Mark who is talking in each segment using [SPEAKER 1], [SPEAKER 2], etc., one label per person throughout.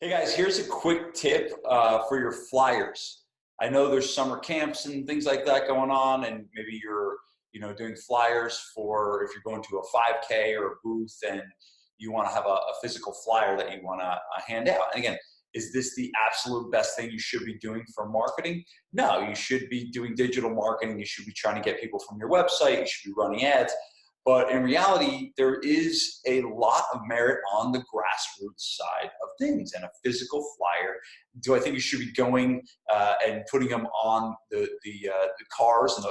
[SPEAKER 1] Hey guys, here's a quick tip for your flyers. I know there's summer camps and things like that going on, and maybe you're, doing flyers for if you're going to a 5K or a booth, and you want to have a physical flyer that you want to hand out. And again, is this the absolute best thing you should be doing for marketing? No, you should be doing digital marketing. You should be trying to get people from your website. You should be running ads. But in reality, there is a lot of merit on the grassroots side of things, and a physical flyer. Do I think you should be going and putting them on the cars and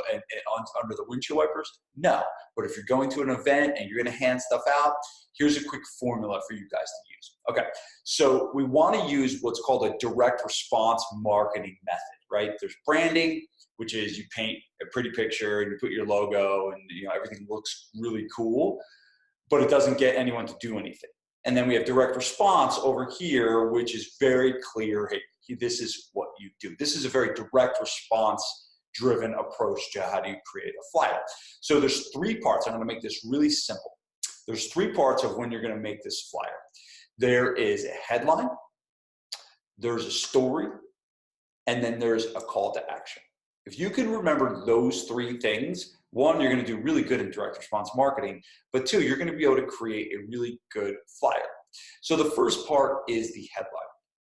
[SPEAKER 1] under the windshield wipers? No. But if you're going to an event and you're going to hand stuff out, here's a quick formula for you guys to use. Okay, so we want to use what's called a direct response marketing method, right? There's branding, which is you paint a pretty picture and you put your logo and everything looks really cool, but it doesn't get anyone to do anything. And then we have direct response over here, which is very clear. Hey, this is what you do. This is a very direct response driven approach to how do you create a flyer. So there's three parts. I'm going to make this really simple. There's three parts of when you're going to make this flyer. There is a headline, there's a story, and then there's a call to action. If you can remember those three things, one, you're going to do really good in direct response marketing, but two, you're going to be able to create a really good flyer. So the first part is the headline.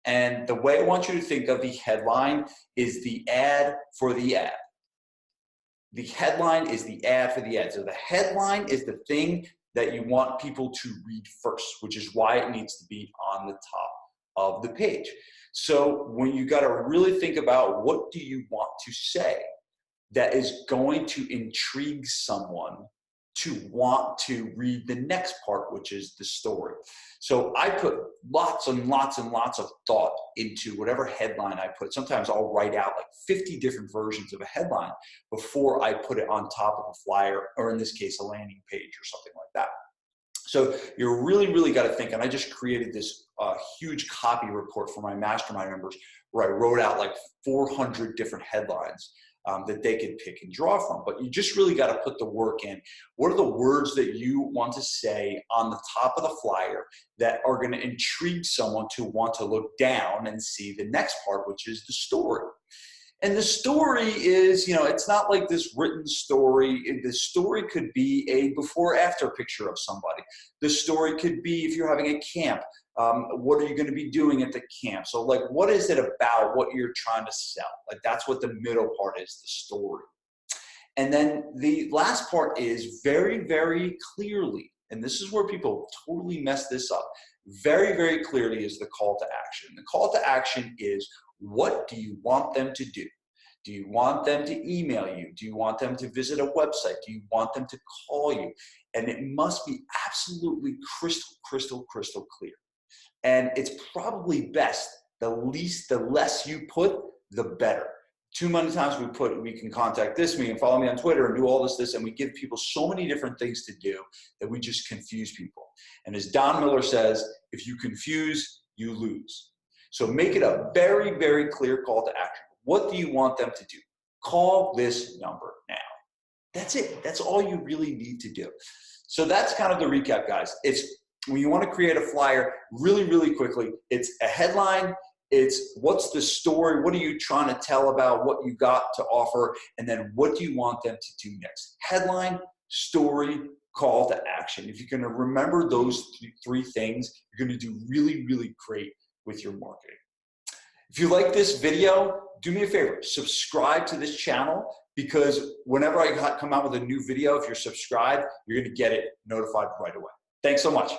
[SPEAKER 1] And the way I want you to think of the headline is the ad for the ad. The headline is the ad for the ad. So the headline is the thing that you want people to read first, which is why it needs to be on the top of the page. So when you got to really think about what do you want to say that is going to intrigue someone to want to read the next part, which is the story. So I put lots and lots and lots of thought into whatever headline I put. Sometimes I'll write out like 50 different versions of a headline before I put it on top of a flyer, or in this case, a landing page or something like that. So you really got to think, and I just created this huge copy report for my mastermind members where I wrote out like 400 different headlines that they could pick and draw from. But you just really got to put the work in. What are the words that you want to say on the top of the flyer that are going to intrigue someone to want to look down and see the next part, which is the story? And the story is, it's not like this written story. The story could be a before-after picture of somebody. The story could be if you're having a camp, what are you going to be doing at the camp? So like, what is it about what you're trying to sell? Like, that's what the middle part is, the story. And then the last part is very clearly, and this is where people totally mess this up, very clearly is the call to action. The call to action is, what do you want them to do? Do you want them to email you? Do you want them to visit a website? Do you want them to call you? And it must be absolutely crystal clear. And it's probably best, the less you put, the better. Too many times we can contact me and follow me on Twitter and do all this, and we give people so many different things to do that we just confuse people. And as Don Miller says, if you confuse, you lose. So make it a very clear call to action. What do you want them to do? Call this number now. That's it. That's all you really need to do. So that's kind of the recap, guys. It's when you want to create a flyer really quickly, it's a headline, it's what's the story, what are you trying to tell about what you got to offer, and then what do you want them to do next? Headline, story, call to action. If you're going to remember those three things, you're going to do really great with your marketing. If you like this video, do me a favor, subscribe to this channel, because whenever I come out with a new video, if you're subscribed, you're going to get it notified right away. Thanks so much.